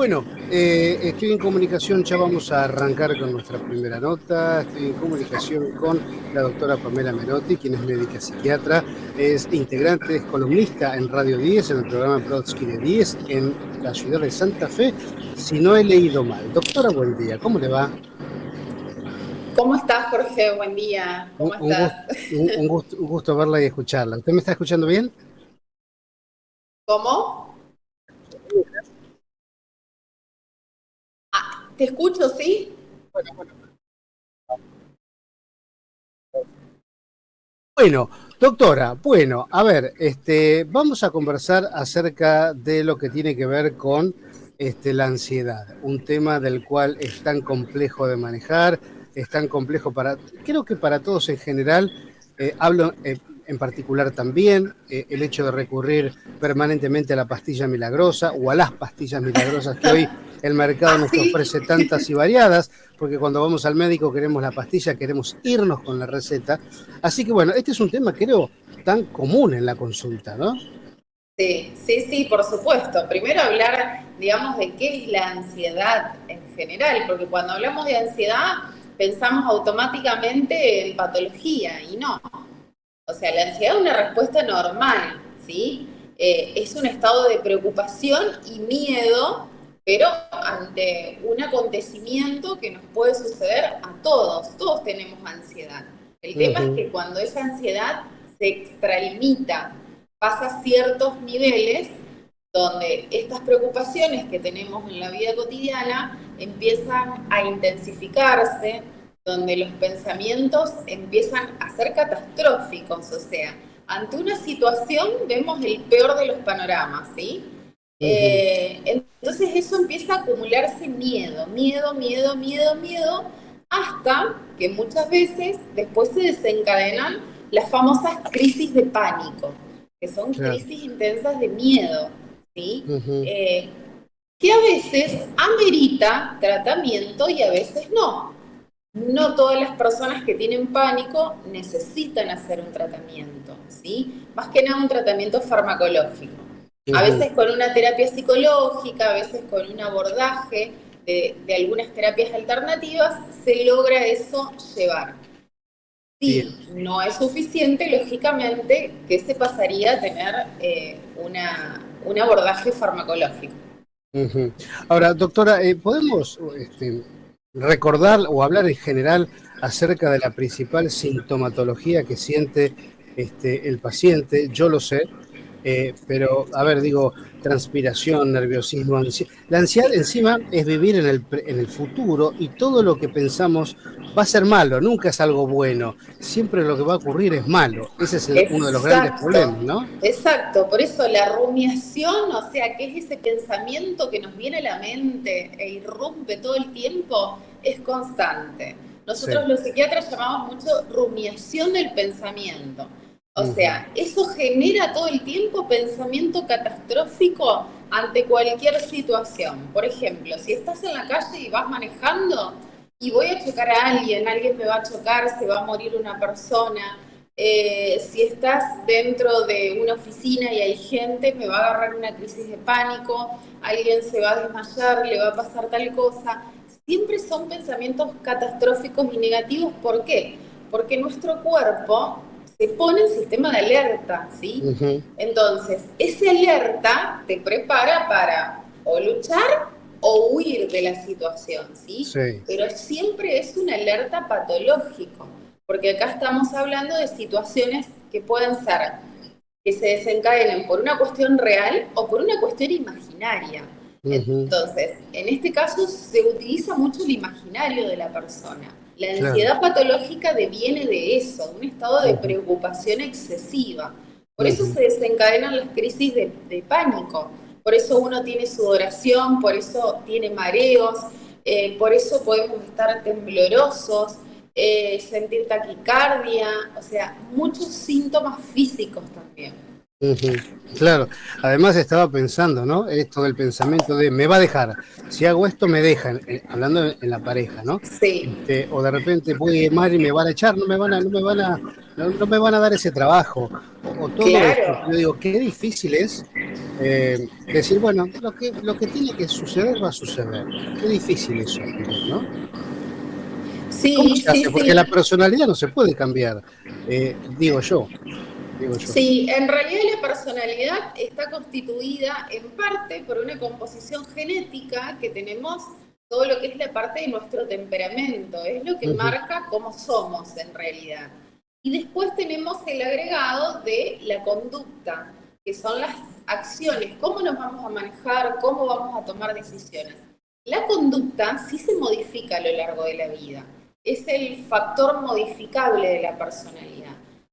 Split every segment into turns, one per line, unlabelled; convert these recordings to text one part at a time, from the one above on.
Bueno, estoy en comunicación, ya vamos a arrancar con nuestra primera nota. Estoy en comunicación con la doctora Pamela Menotti, quien es médica psiquiatra, es integrante, es columnista en Radio 10, en el programa Brodsky de 10, en la ciudad de Santa Fe, si no he leído mal. Doctora, buen día, ¿cómo le va?
¿Cómo estás, Jorge? Buen día.
Un,
¿Cómo
un
estás?
gusto, un gusto verla y escucharla. ¿Usted me está escuchando bien?
¿Cómo? ¿Te escucho, sí?
Bueno, doctora, bueno, a ver, vamos a conversar acerca de lo que tiene que ver con la ansiedad, un tema del cual es tan complejo de manejar, es tan complejo creo que para todos en general, hablo en particular también, el hecho de recurrir permanentemente a la pastilla milagrosa o a las pastillas milagrosas que hoy el mercado
Ah,
nos
sí.
ofrece tantas y variadas, porque cuando vamos al médico queremos la pastilla, queremos irnos con la receta. Así que bueno, este es un tema creo tan común en la consulta, ¿no?
Sí, sí, sí, por supuesto. Primero hablar, digamos, de qué es la ansiedad en general, porque cuando hablamos de ansiedad pensamos automáticamente en patología y no. O sea, la ansiedad es una respuesta normal, ¿sí? Es un estado de preocupación y miedo, pero ante un acontecimiento que nos puede suceder a todos. Todos tenemos ansiedad. El tema es
Ujú.
que cuando esa ansiedad se extralimita, pasa ciertos niveles donde estas preocupaciones que tenemos en la vida cotidiana empiezan a intensificarse, donde los pensamientos empiezan a ser catastróficos, o sea, ante una situación vemos el peor de los panoramas, ¿sí?
Ujú.
Entonces eso empieza a acumularse miedo, miedo, miedo, miedo, miedo, hasta que muchas veces después se desencadenan las famosas crisis de pánico, que son
Claro.
crisis intensas de miedo, ¿sí?
Ujú.
Eh, que a veces amerita tratamiento y a veces no. No todas las personas que tienen pánico necesitan hacer un tratamiento, ¿sí? Más que nada un tratamiento farmacológico. A
Ujú.
veces con una terapia psicológica, a veces con un abordaje de algunas terapias alternativas, se logra eso llevar.
Bien.
Si no es suficiente, lógicamente, ¿qué se pasaría a tener un abordaje farmacológico?
Ujú. Ahora, doctora, ¿podemos recordar o hablar en general acerca de la principal sintomatología que siente el paciente? Yo lo sé, pero, a ver, digo, transpiración, nerviosismo, la ansiedad encima es vivir en el futuro y todo lo que pensamos va a ser malo, nunca es algo bueno, siempre lo que va a ocurrir es malo. Ese es uno de los grandes
Exacto,
problemas, ¿no?
exacto. Por eso la rumiación, o sea, que es ese pensamiento que nos viene a la mente e irrumpe todo el tiempo, es constante. Nosotros
Sí.
los psiquiatras llamamos mucho rumiación del pensamiento. O
Ujú.
sea, eso genera todo el tiempo pensamiento catastrófico ante cualquier situación. Por ejemplo, si estás en la calle y vas manejando y voy a chocar a alguien, alguien me va a chocar, se va a morir una persona, si estás dentro de una oficina y hay gente, me va a agarrar una crisis de pánico, alguien se va a desmayar, le va a pasar tal cosa. Siempre son pensamientos catastróficos y negativos. ¿Por qué? Porque nuestro cuerpo se pone en sistema de alerta, ¿sí?
Ujú.
Entonces, ese alerta te prepara para o luchar o huir de la situación, ¿sí?
Sí.
Pero siempre es una alerta patológico, porque acá estamos hablando de situaciones que pueden ser que se desencadenen por una cuestión real o por una cuestión imaginaria.
Ujú.
Entonces, en este caso se utiliza mucho el imaginario de la persona. La
Claro.
ansiedad patológica deviene de eso, de un estado de
Ujú.
preocupación excesiva. Por eso
Ujú.
se desencadenan las crisis de pánico. Por eso uno tiene sudoración, por eso tiene mareos, por eso podemos estar temblorosos, sentir taquicardia, o sea, muchos síntomas físicos también.
Ujú. Claro, además estaba pensando, ¿no? Esto del pensamiento de me va a dejar, si hago esto me dejan, hablando en la pareja, ¿no?
Sí,
O de repente voy a ir mal y me van a echar, no me van a dar ese trabajo, o todo esto.
claro.
Yo digo, qué difícil es decir, bueno, lo que tiene que suceder va a suceder. Qué difícil eso también, ¿no? ¿Cómo
Sí,
se
sí,
hace? Porque
sí.
la personalidad no se puede cambiar, digo yo, digo yo.
Sí, en realidad la personalidad está constituida en parte por una composición genética que tenemos todo lo que es la parte de nuestro temperamento, es lo que
Ujú.
marca cómo somos en realidad. Y después tenemos el agregado de la conducta, que son las acciones, cómo nos vamos a manejar, cómo vamos a tomar decisiones. La conducta sí se modifica a lo largo de la vida, es el factor modificable de la personalidad.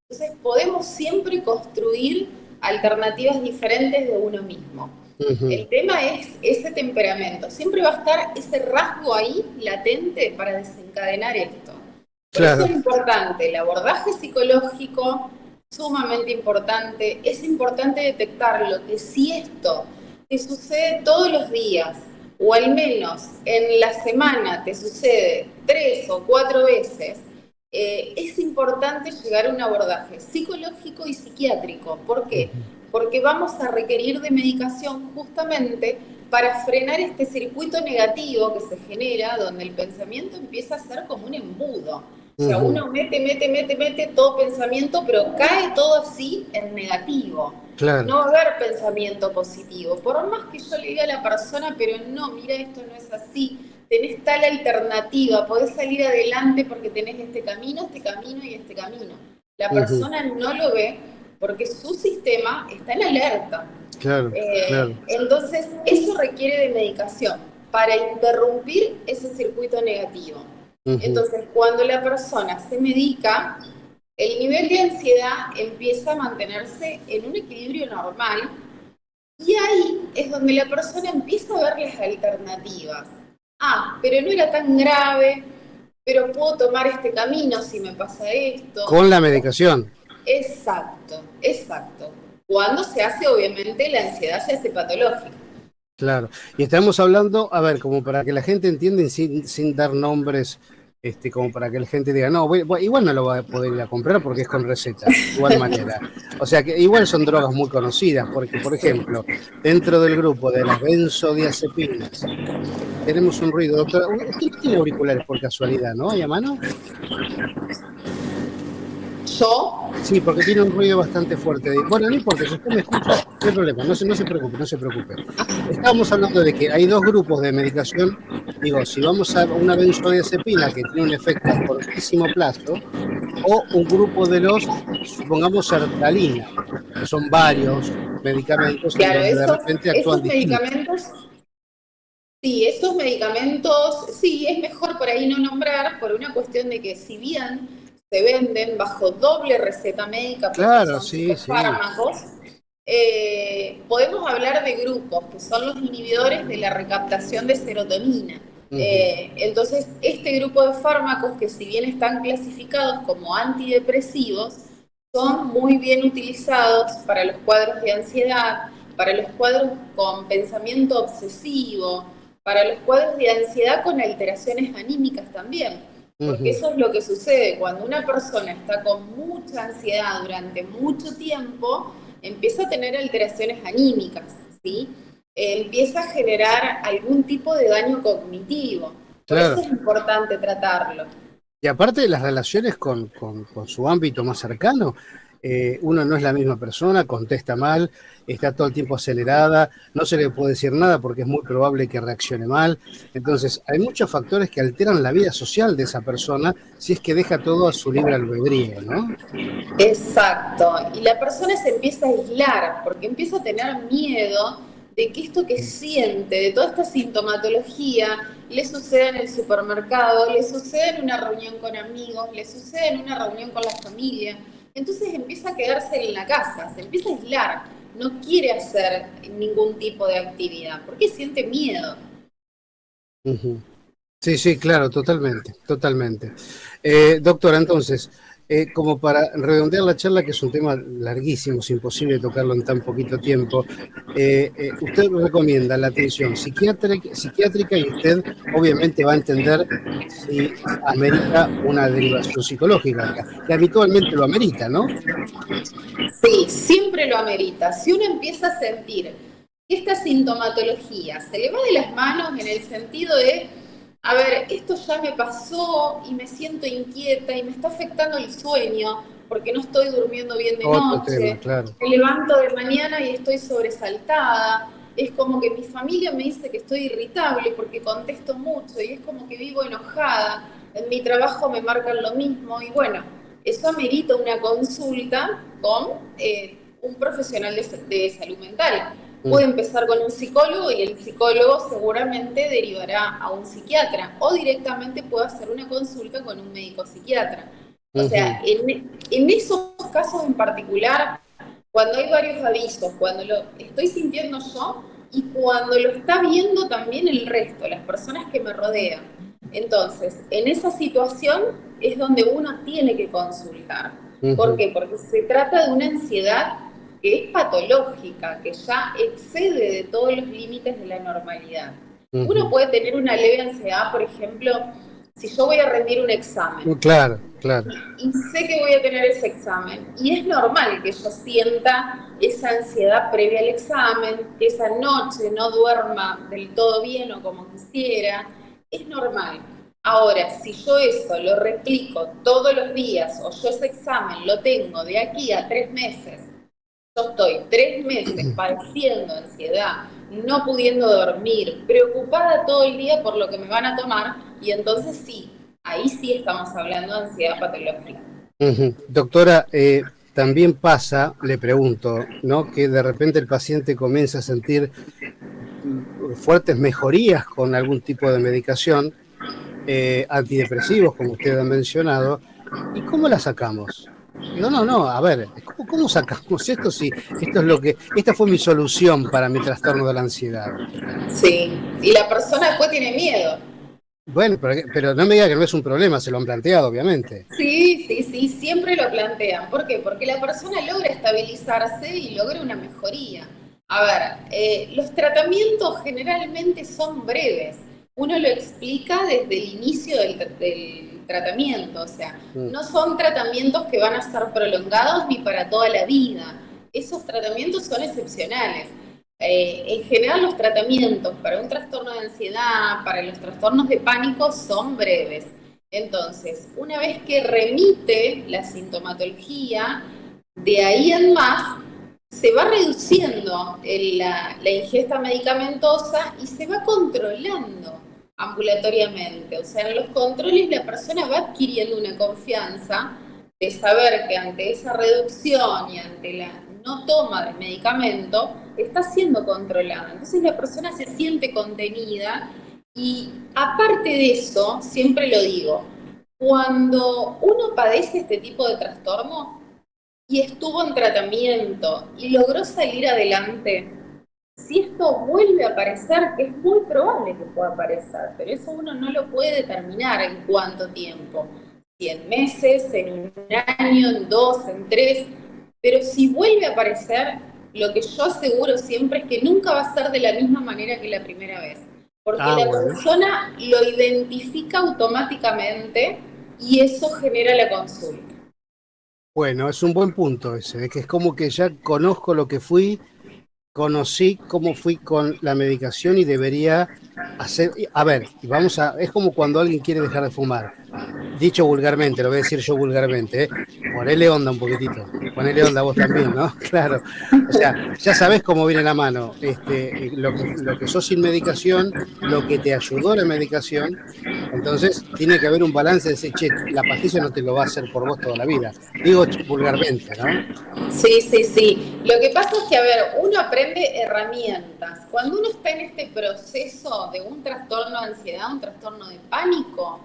Entonces podemos siempre construir alternativas diferentes de uno mismo.
Ujú.
El tema es ese temperamento. Siempre va a estar ese rasgo ahí latente para desencadenar esto. Por eso
Claro.
es importante el abordaje psicológico, sumamente importante. Es importante detectarlo, que si esto te sucede todos los días, o al menos en la semana te sucede 3 o 4 veces, es importante llegar a un abordaje psicológico y psiquiátrico. ¿Por qué?
Ujú.
Porque vamos a requerir de medicación justamente para frenar este circuito negativo que se genera, donde el pensamiento empieza a ser como un embudo. O sea,
Ujú.
uno mete todo pensamiento, pero cae todo así en negativo.
Claro.
No va a haber pensamiento positivo. Por más que yo le diga a la persona, pero no, mira, esto no es así, tenés tal alternativa, podés salir adelante porque tenés este camino y este camino. La
Ujú.
persona no lo ve porque su sistema está en alerta.
Claro, claro.
Entonces, eso requiere de medicación para interrumpir ese circuito negativo.
Ujú.
Entonces, cuando la persona se medica, el nivel de ansiedad empieza a mantenerse en un equilibrio normal y ahí es donde la persona empieza a ver las alternativas. Ah, pero no era tan grave, pero puedo tomar este camino si me pasa esto.
Con la medicación.
Exacto, exacto. Cuando se hace, obviamente, la ansiedad se hace patológica.
Claro. Y estamos hablando, a ver, como para que la gente entienda y sin dar nombres, como para que la gente diga, no, igual no lo va a poder ir a comprar porque es con receta, de igual manera. O sea que igual son drogas muy conocidas, porque, por
Sí.
ejemplo, dentro del grupo de las benzodiazepinas, tenemos un ruido, doctora. Usted no tiene auriculares por casualidad, ¿no? ¿Hay a mano?
Yo,
Sí, porque tiene un ruido bastante fuerte. Bueno, no importa, si usted me escucha, no hay problema, no se preocupe, no se preocupe. Estábamos hablando de que hay dos grupos de medicación. Digo, si vamos a una benzodiazepina que tiene un efecto a cortísimo plazo, o un grupo de los, supongamos, sertralina, que son varios medicamentos en
claro,
donde de repente actúan
esos
distintos.
medicamentos, sí, esos medicamentos, sí, es mejor por ahí no nombrar por una cuestión de que si bien se venden bajo doble receta médica porque
Claro,
son
sí, sí.
psicofármacos, podemos hablar de grupos que son los inhibidores de la recaptación de serotonina.
Ujú.
Entonces, este grupo de fármacos que si bien están clasificados como antidepresivos, son muy bien utilizados para los cuadros de ansiedad, para los cuadros con pensamiento obsesivo, para los cuadros de ansiedad con alteraciones anímicas también. Porque
Ujú.
eso es lo que sucede cuando una persona está con mucha ansiedad durante mucho tiempo, empieza a tener alteraciones anímicas, ¿sí? Empieza a generar algún tipo de daño cognitivo. Por eso
Claro.
es importante tratarlo.
Y aparte de las relaciones con su ámbito más cercano, uno no es la misma persona, contesta mal, está todo el tiempo acelerada, no se le puede decir nada porque es muy probable que reaccione mal. Entonces, hay muchos factores que alteran la vida social de esa persona si es que deja todo a su libre albedrío, ¿no?
Exacto. Y la persona se empieza a aislar porque empieza a tener miedo de que esto que siente, de toda esta sintomatología, le suceda en el supermercado, le suceda en una reunión con amigos, le suceda en una reunión con la familia. Entonces empieza a quedarse en la casa, se empieza a aislar, no quiere hacer ningún tipo de actividad porque siente miedo.
Ujú. Sí, sí, claro, totalmente, totalmente. Doctora, entonces, como para redondear la charla, que es un tema larguísimo, es imposible tocarlo en tan poquito tiempo, usted recomienda la atención psiquiátrica y usted obviamente va a entender si amerita una derivación psicológica, que habitualmente lo amerita, ¿no?
Sí, siempre lo amerita. Si uno empieza a sentir que esta sintomatología se le va de las manos en el sentido de, a ver, esto ya me pasó y me siento inquieta y me está afectando el sueño porque no estoy durmiendo bien de
Otro tema,
noche,
claro.
me levanto de mañana y estoy sobresaltada, es como que mi familia me dice que estoy irritable porque contesto mucho y es como que vivo enojada, en mi trabajo me marcan lo mismo y bueno, eso amerita una consulta con un profesional de salud mental. Puede
Mm,
empezar con un psicólogo y el psicólogo seguramente derivará a un psiquiatra o directamente puede hacer una consulta con un médico psiquiatra. O
ujú,
sea, en esos casos en particular, cuando hay varios avisos, cuando lo estoy sintiendo yo y cuando lo está viendo también el resto, las personas que me rodean. Entonces, en esa situación es donde uno tiene que consultar. ¿Por
ujú,
qué? Porque se trata de una ansiedad que es patológica, que ya excede de todos los límites de la normalidad. Uno
ujú.
puede tener una leve ansiedad, por ejemplo, si yo voy a rendir un examen
Claro, claro.
y sé que voy a tener ese examen. Y es normal que yo sienta esa ansiedad previa al examen, que esa noche no duerma del todo bien o como quisiera. Es normal. Ahora, si yo eso lo replico todos los días o yo ese examen lo tengo de aquí a 3 meses, yo estoy 3 meses padeciendo ansiedad, no pudiendo dormir, preocupada todo el día por lo que me van a tomar, y entonces sí, ahí sí estamos hablando de ansiedad patológica.
Ujú. Doctora, también pasa, le pregunto, ¿no? Que de repente el paciente comienza a sentir fuertes mejorías con algún tipo de medicación, antidepresivos, como usted ha mencionado, ¿y cómo la sacamos? Digo, no, no, a ver, ¿cómo sacamos esto si esto es lo que, esta fue mi solución para mi trastorno de la ansiedad?
Sí, y la persona después tiene miedo.
Bueno, pero no me diga que no es un problema, se lo han planteado, obviamente.
Sí, sí, sí, siempre lo plantean. ¿Por qué? Porque la persona logra estabilizarse y logra una mejoría. A ver, los tratamientos generalmente son breves. Uno lo explica desde el inicio del tratamiento, o sea,
Mm,
no son tratamientos que van a ser prolongados ni para toda la vida. Esos tratamientos son excepcionales. En general los tratamientos para un trastorno de ansiedad, para los trastornos de pánico son breves. Entonces, una vez que remite la sintomatología, de ahí en más se va reduciendo la ingesta medicamentosa y se va controlando ambulatoriamente. O sea, en los controles la persona va adquiriendo una confianza de saber que ante esa reducción y ante la no toma de medicamento está siendo controlada. Entonces la persona se siente contenida y aparte de eso, siempre lo digo, cuando uno padece este tipo de trastorno y estuvo en tratamiento y logró salir adelante, si esto vuelve a aparecer, que es muy probable que pueda aparecer, pero eso uno no lo puede determinar en cuánto tiempo, si en meses, en un año, en dos, en tres, pero si vuelve a aparecer, lo que yo aseguro siempre es que nunca va a ser de la misma manera que la primera vez, porque
ah,
la
bueno.
persona lo identifica automáticamente y eso genera la consulta.
Bueno, es un buen punto ese, de que es como que ya conozco lo que fui, conocí cómo fui con la medicación y debería hacer, a ver, y vamos a, es como cuando alguien quiere dejar de fumar, dicho vulgarmente, lo voy a decir yo vulgarmente, ponele onda un poquitito, ponele onda vos también, ¿no? Claro, o sea, ya sabés cómo viene la mano, lo que sos sin medicación, lo que te ayudó la medicación, entonces tiene que haber un balance de decir, che, la pastilla no te lo va a hacer por vos toda la vida, digo vulgarmente, ¿no?
Sí, sí, sí. Lo que pasa es que, a ver, uno aprende herramientas. Cuando uno está en este proceso de un trastorno de ansiedad, un trastorno de pánico,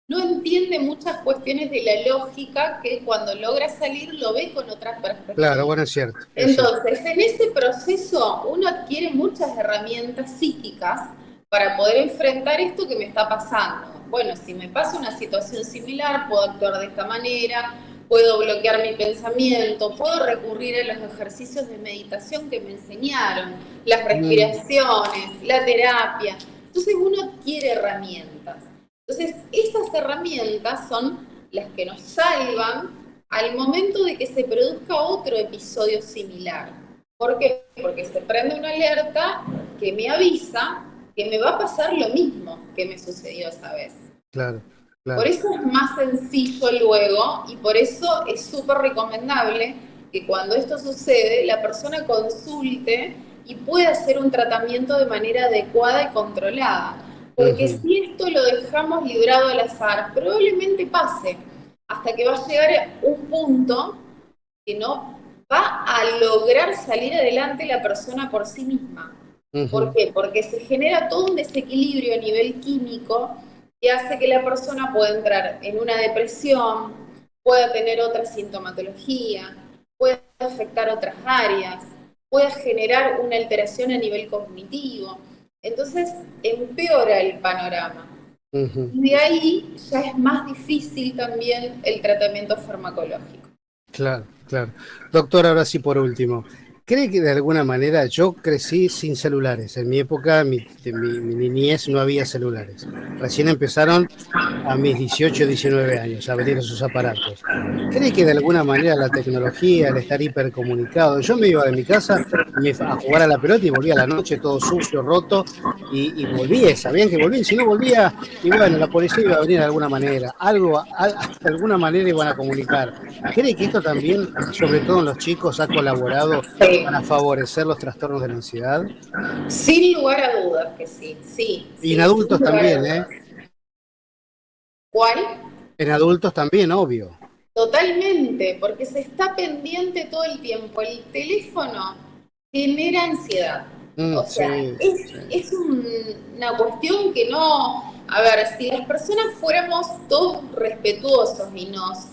no entiende muchas cuestiones de la lógica que cuando logra salir lo ve con otra
Claro,
perspectiva.
bueno, es cierto, es cierto.
Entonces, en ese proceso uno adquiere muchas herramientas psíquicas para poder enfrentar esto que me está pasando. Bueno, si me pasa una situación similar, puedo actuar de esta manera, puedo bloquear mi pensamiento, puedo recurrir a los ejercicios de meditación que me enseñaron, las
Mm,
respiraciones, la terapia. Entonces uno adquiere herramientas. Entonces esas herramientas son las que nos salvan al momento de que se produzca otro episodio similar. ¿Por qué? Porque se prende una alerta que me avisa que me va a pasar lo mismo que me sucedió esa vez.
claro,
Por
claro.
eso es más sencillo luego y por eso es súper recomendable que cuando esto sucede la persona consulte y pueda hacer un tratamiento de manera adecuada y controlada. Porque
Ujú,
si esto lo dejamos librado al azar, probablemente pase hasta que va a llegar un punto que no va a lograr salir adelante la persona por sí misma. ¿Por
ujú,
qué? Porque se genera todo un desequilibrio a nivel químico que hace que la persona pueda entrar en una depresión, pueda tener otra sintomatología, pueda afectar otras áreas, pueda generar una alteración a nivel cognitivo. Entonces empeora el panorama.
ujú.
Y de ahí ya es más difícil también el tratamiento farmacológico.
Claro, claro. Doctor, ahora sí por último, ¿cree que de alguna manera yo crecí sin celulares? En mi época, mi niñez no había celulares. Recién empezaron a mis 18, 19 años a venir esos aparatos. ¿Cree que de alguna manera la tecnología, el estar hipercomunicado, yo me iba de mi casa a jugar a la pelota y volvía a la noche todo sucio, roto, y volvía, sabían que volvía, y si no volvía, y bueno, la policía iba a venir de alguna manera, de alguna manera iban a comunicar. ¿Cree que esto también, sobre todo en los chicos, ha colaborado
Sí.
para favorecer los trastornos de la ansiedad?
Sin lugar a dudas que sí, sí,
Y en
sí, sin
adultos
lugar a
también, ¿eh?
dudas. ¿Cuál?
En adultos también, obvio.
Totalmente, porque se está pendiente todo el tiempo. El teléfono genera ansiedad. O sea,
Sí, sí.
es una cuestión que no... A ver, si las personas fuéramos todos respetuosos y nos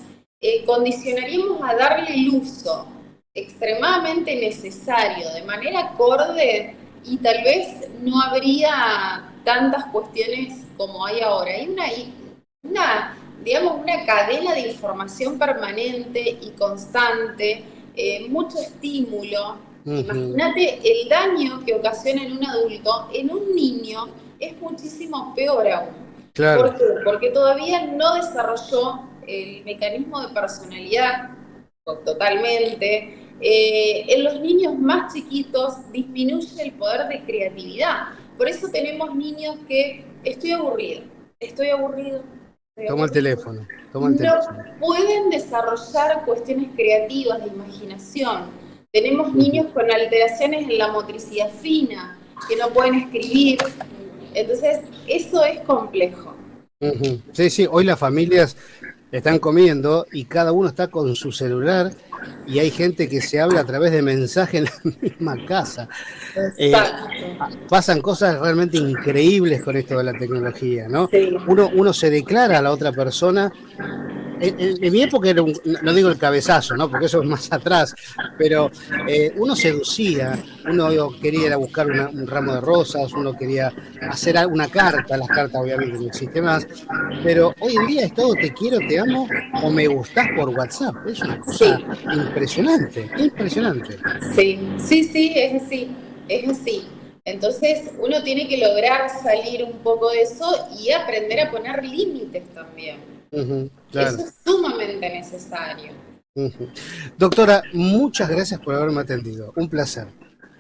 condicionaríamos a darle el uso extremadamente necesario, de manera acorde, y tal vez no habría tantas cuestiones como hay ahora. Hay una digamos, una cadena de información permanente y constante, mucho estímulo.
Ujú,
Imagínate el daño que ocasiona en un adulto, en un niño es muchísimo peor aún.
claro.
¿Por qué? Porque todavía no desarrolló el mecanismo de personalidad totalmente. En los niños más chiquitos disminuye el poder de creatividad. Por eso tenemos niños que estoy aburrido, estoy
Toma el
aburrido.
teléfono, toma el
No
teléfono.
pueden desarrollar cuestiones creativas de imaginación. Tenemos
Ujú,
niños con alteraciones en la motricidad fina, que no pueden escribir. Entonces, eso es complejo.
ujú. Sí, sí, hoy las familias están comiendo y cada uno está con su celular y hay gente que se habla a través de mensajes en la misma casa. Eh,
Exacto.
Pasan cosas realmente increíbles con esto de la tecnología, ¿no?
Sí.
Uno se declara a la otra persona. En mi época era no digo el cabezazo, ¿no? Porque eso es más atrás, pero uno seducía, uno quería ir a buscar un ramo de rosas, uno quería hacer una carta, las cartas obviamente no existen más, pero hoy en día es todo te quiero, te amo o me gustás por WhatsApp. Es una
Sí,
cosa impresionante, impresionante.
sí, sí, sí, es así, es así. Entonces uno tiene que lograr salir un poco de eso y aprender a poner límites también.
Ujú, claro.
Eso es sumamente necesario.
Ujú. Doctora, muchas gracias por haberme atendido. Un placer.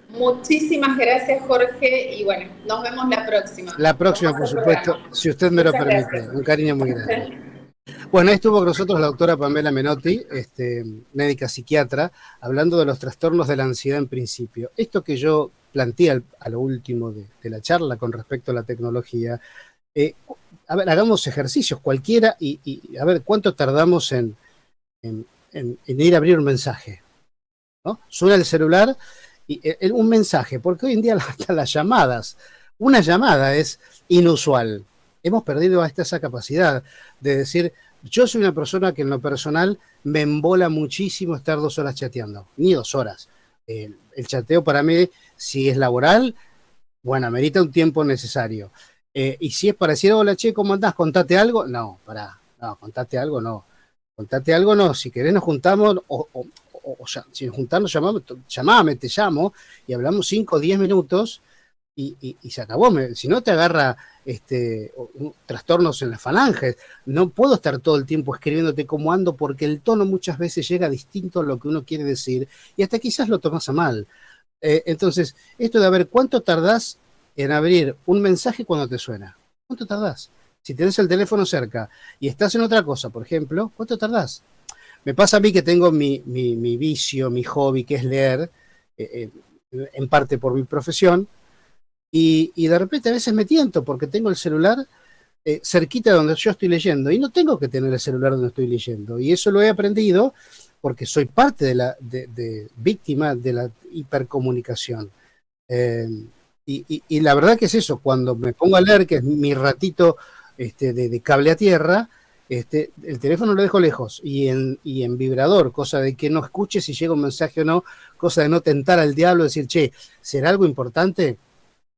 Muchísimas gracias, Jorge, y bueno, nos vemos la próxima
La
con
próxima,
más
por
el
supuesto,
programa.
si usted me lo
Muchas
permite.
gracias.
Un cariño muy grande. Bueno, ahí estuvo con nosotros la doctora Pamela Menotti, médica psiquiatra, hablando de los trastornos de la ansiedad en principio. Esto que yo planteé a lo último de la charla con respecto a la tecnología, eh, a ver, hagamos ejercicios cualquiera y a ver cuánto tardamos en ir a abrir un mensaje, ¿no? Suena el celular y un mensaje, porque hoy en día hasta las llamadas, una llamada es inusual. Hemos perdido hasta esa capacidad de decir, yo soy una persona que en lo personal me embola muchísimo estar 2 horas chateando, ni 2 horas. El chateo para mí, si es laboral, bueno, amerita un tiempo necesario. Y si es para decir, hola, che, ¿cómo andás? ¿Contate algo? No, pará, no, contate algo, no. Contate algo, no, si querés nos juntamos, si nos juntamos, llamame, te llamo, y hablamos 5 o 10 minutos, y se acabó. Si no te agarra trastornos en las falanges. No puedo estar todo el tiempo escribiéndote cómo ando, porque el tono muchas veces llega distinto a lo que uno quiere decir, y hasta quizás lo tomas a mal. Entonces, esto de a ver cuánto tardás en abrir un mensaje cuando te suena. ¿Cuánto tardás? Si tenés el teléfono cerca y estás en otra cosa, por ejemplo, ¿cuánto tardás? Me pasa a mí que tengo mi vicio, mi hobby, que es leer, en parte por mi profesión, y de repente a veces me tiento porque tengo el celular cerquita de donde yo estoy leyendo, y no tengo que tener el celular donde estoy leyendo, y eso lo he aprendido porque soy parte de víctima de la hipercomunicación. Y la verdad que es eso, cuando me pongo a leer, que es mi ratito de cable a tierra, el teléfono lo dejo lejos y en vibrador, cosa de que no escuche si llega un mensaje o no, cosa de no tentar al diablo, decir, che, ¿será algo importante?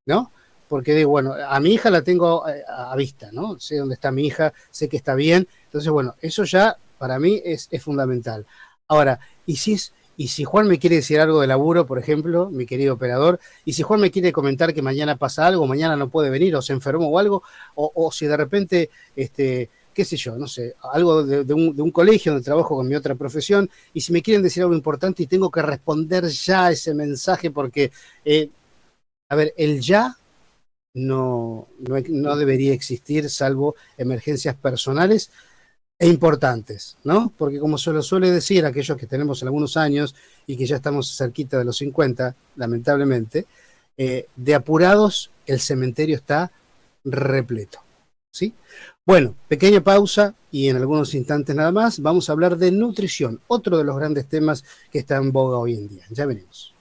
¿No? Porque digo, bueno, a mi hija la tengo a vista, ¿no? Sé dónde está mi hija, sé que está bien, entonces, bueno, eso ya para mí es fundamental. Ahora, y si Juan me quiere decir algo de laburo, por ejemplo, mi querido operador, y si Juan me quiere comentar que mañana pasa algo, mañana no puede venir, o se enfermó o algo, o si de repente, qué sé yo, no sé, algo de un colegio donde trabajo con mi otra profesión, y si me quieren decir algo importante y tengo que responder ya ese mensaje, porque, a ver, el ya no debería existir, salvo emergencias personales e importantes, ¿no? Porque como se lo suele decir aquellos que tenemos algunos años y que ya estamos cerquita de los 50, lamentablemente, de apurados el cementerio está repleto, ¿sí? Bueno, pequeña pausa y en algunos instantes nada más vamos a hablar de nutrición, otro de los grandes temas que está en boga hoy en día. Ya venimos.